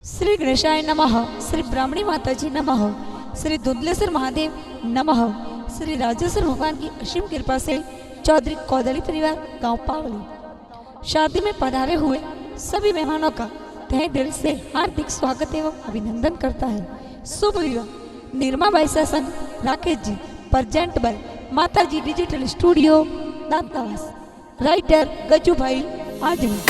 श्री गणेशाय नमः। श्री ब्राह्मणी माता जी नमः। श्री दुधलेश्वर महादेव नमः। श्री राजेश्वर भगवान की असीम कृपा से चौधरी कौदली परिवार गांव पावली शादी में पधारे हुए सभी मेहमानों का तहे दिल से हार्दिक स्वागत एवं अभिनंदन करता है। शुभ विवाह निर्माबाई शासन राकेश जी प्रेजेंट बाय माता जी डिजिटल स्टूडियो दांतावास। राइटर गजू भाई आजमी।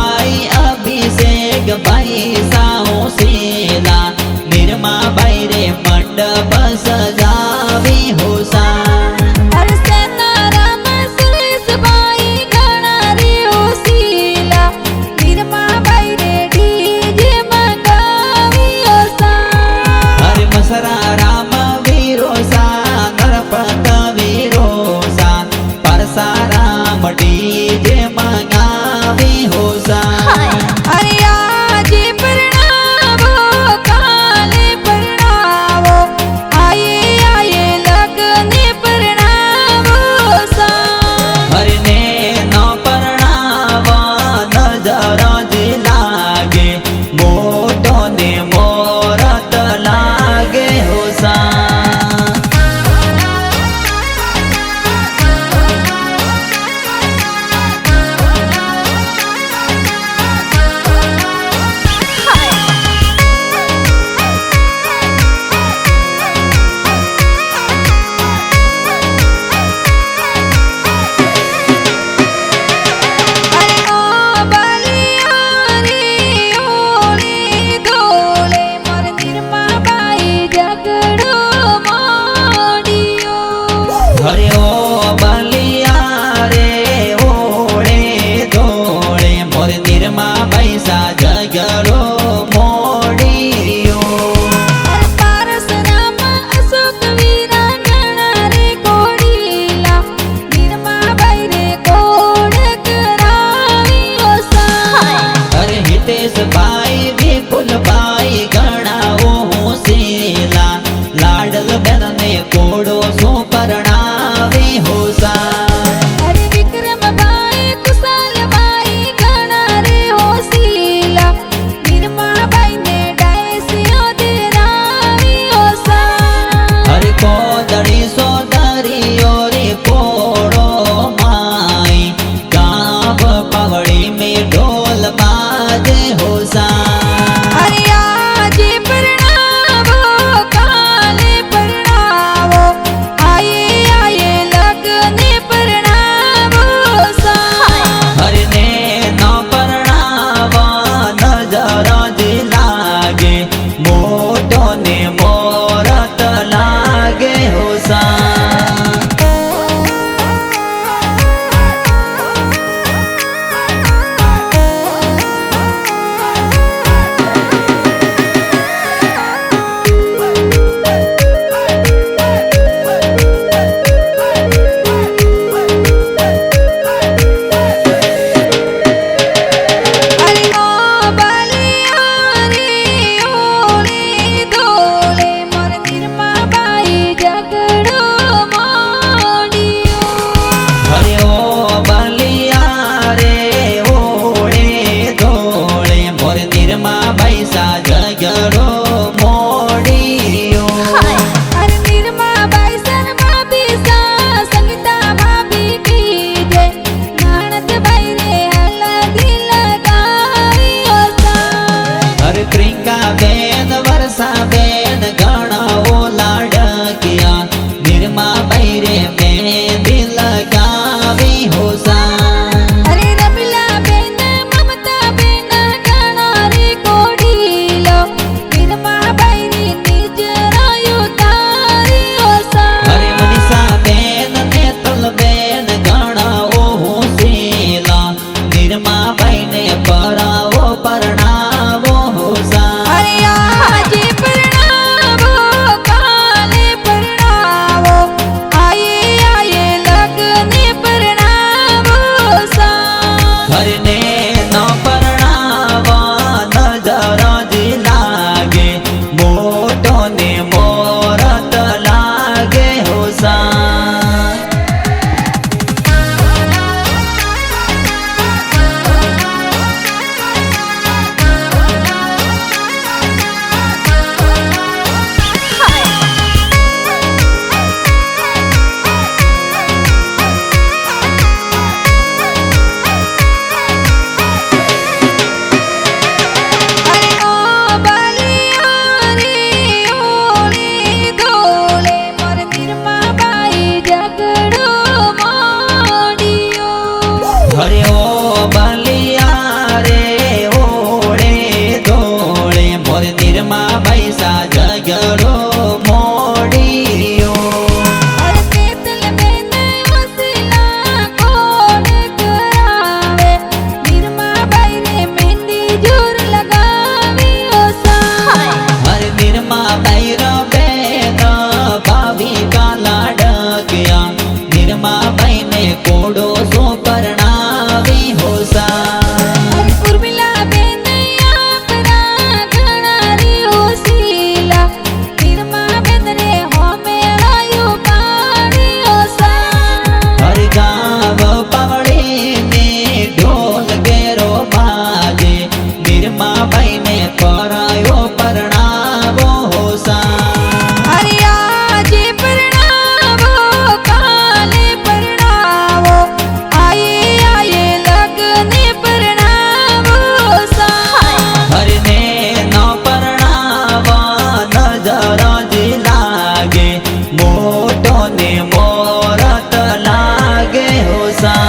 ભાઈ અભિષેક ભાઈ સાહુ શીલા નિરમા ભાઈ રે મંડપ સજાવી હોસા ढोल बाजे होसा। નિરમાબાઈ ને પરાયો પરણાવો હોસા અરે આજે પરણાવો કાલે પરણાવો આયે લગ્ને પરણાવો હરને ન પરણાવા નજર જ લાગે મોટો ને મોરત લાગે હોસા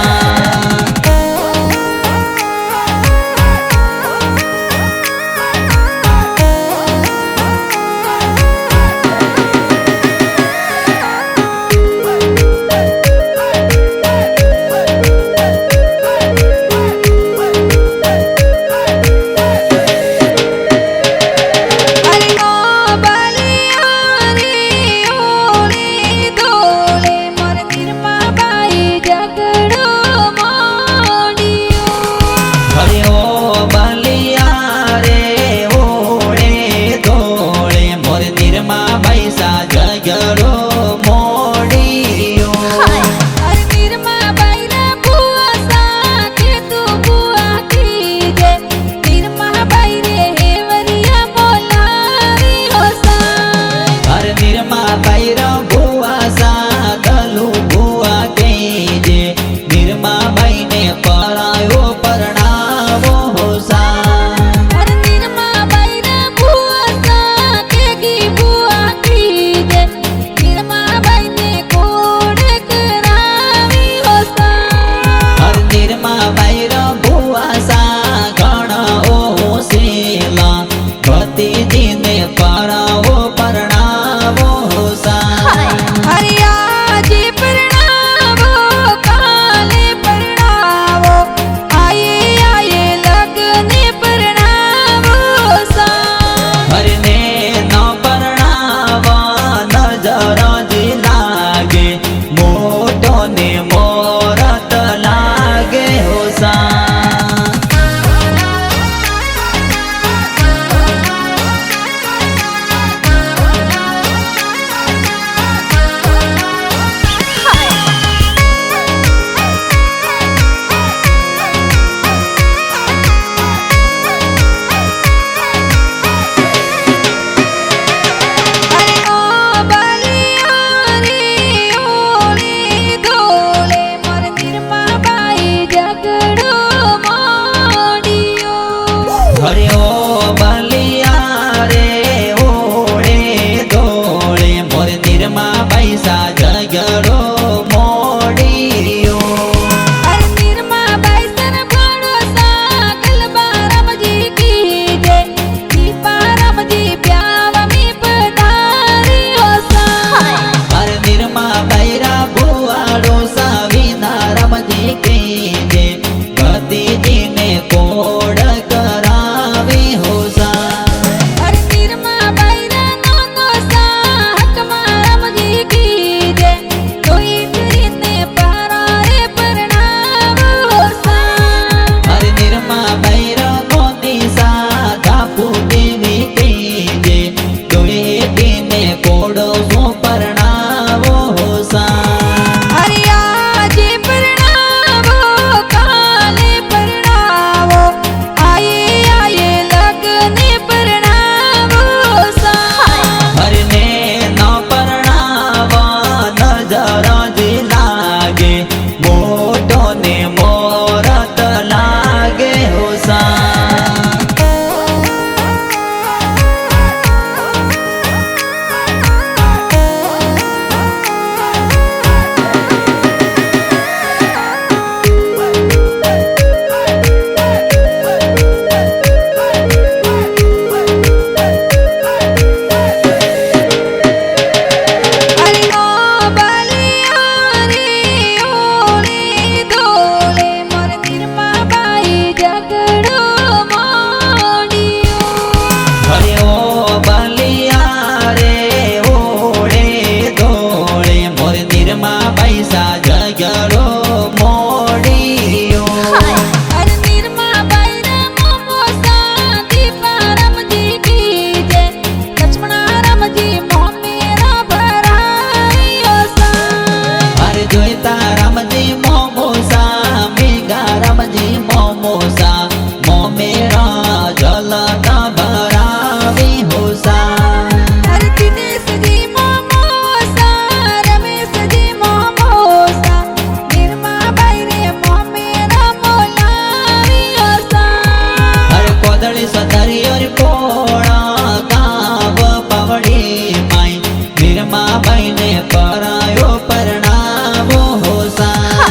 વાદળી સતરિયર કોળા કાવ પાવડી માઈ નિરમાબાઈ ને પરાયો પરણાવો હોસા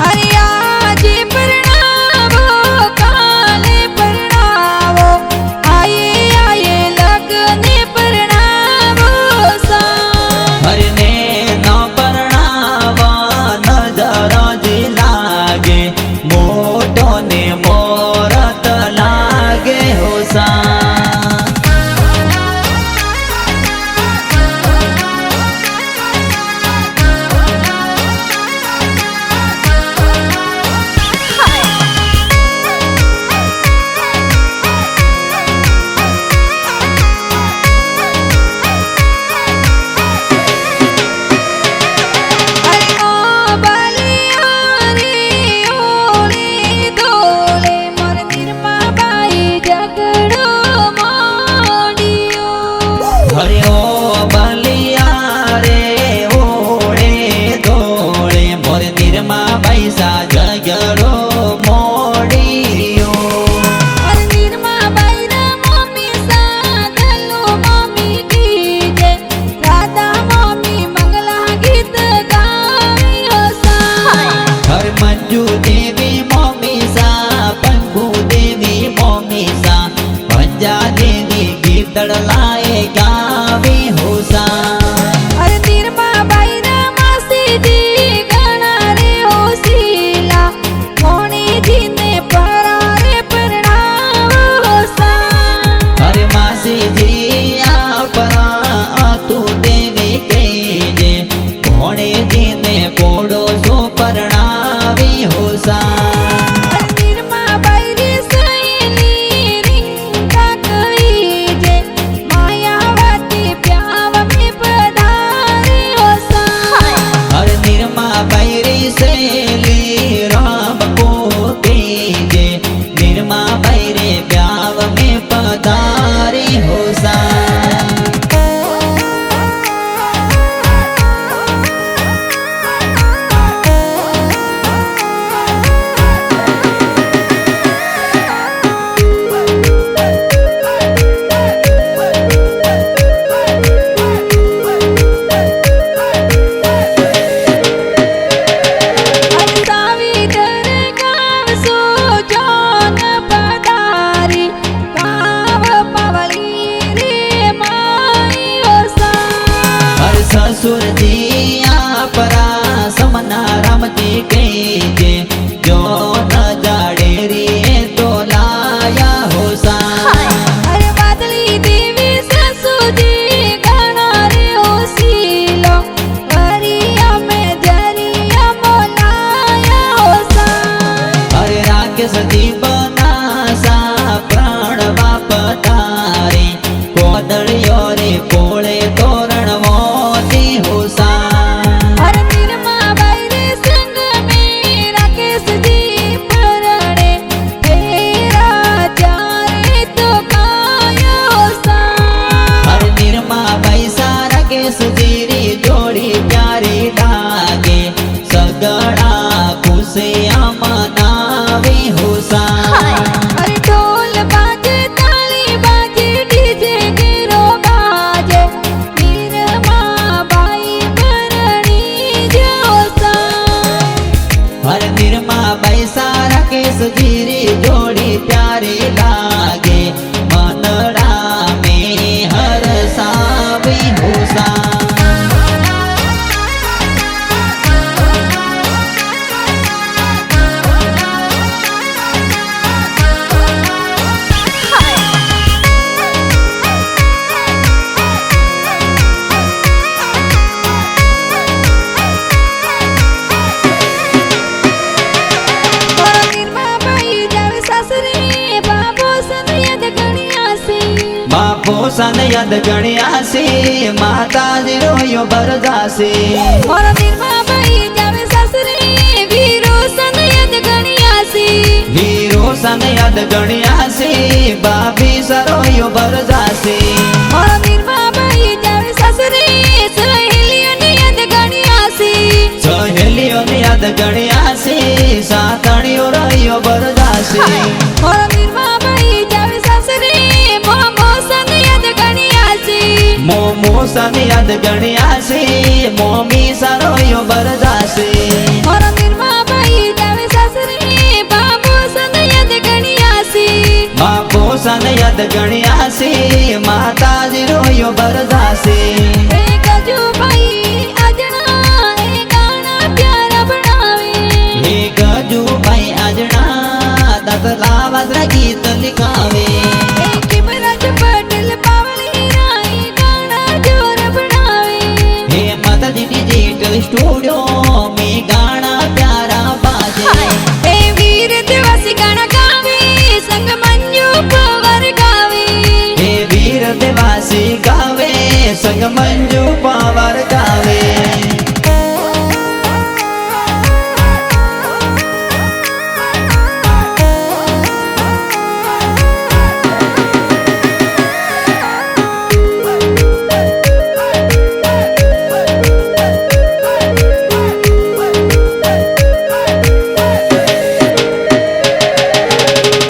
અરે આજે પરણાવો કાલે પરણાવો આયે લગ્ને પરણાવો હરને ન પરણાવા નજર જ લાગે મોટો ને મોરત લાગે હોસા હરે ઓ બલિયા રે ઓળે દોળે મોર નિરમાબાઈ સા જગડો મોડિયો હર મંજુ દેવી મમ્મી સા પંગુ દેવી મમ્મી સા પંજા દેવી ગીતડ લાય ગાવી હોસા હરે માસીજી આ પરા તું દેવી કહેજે ભોણેજીને કોડો સો પરણાવી હોસા હર નિરમાબાઈ રી સેલી રામ પોતીજે નિરમાબાઈ રે બ્યાવ મે પધારી હોસા સસુરજી આ પરા સમના રમતી કહેજે જો ન જાડેરી તો લાયા હોસા અરે રાકેશજી બનાસા પ્રાણ બાપ તારે કોદળિયો રે કોળે તોરણ મોતી હોસા હર નિરમાબાઈ સારા કેસજીરી જોડી પ્યારી લાગે સગડા ખુશિયા મનાવી હોસા હર નિરમાબાઈ સારા કેસજીરી જોડી પ્યારી લાગે મનડા મે હર સાવી હોસા બાપો સન યદ ગણ્યાસી માતાજી રોયો બરદાસી વીરો સન યદ ગણ્યાસી બાપી સરોયો બરદાસી સહેલીઓની યાદ ગણ્યાસી સાતણીઓ રહ્યો બરદાસી गण्या से मोमी सारो यो बर जासे और निर्मा भाई जावे सासरे बाबू सन यद गणियासी बापो सन यद गण्या से माता जी रो यो बर जासे ए गजू भाई अजना ए गाना प्यारा बनावे हे गजू भाई अजना दसला वज्र गीत लिखावे ए किमराज पटेल पावली राई गाना जोर बनावे हे माता जी डिजिटल स्टूडियो में गाना प्यारा बाजे ए वीर दिवसी गाना गावे संग मंजू पवार गावे हे वीर देवासी गावे संग मंजू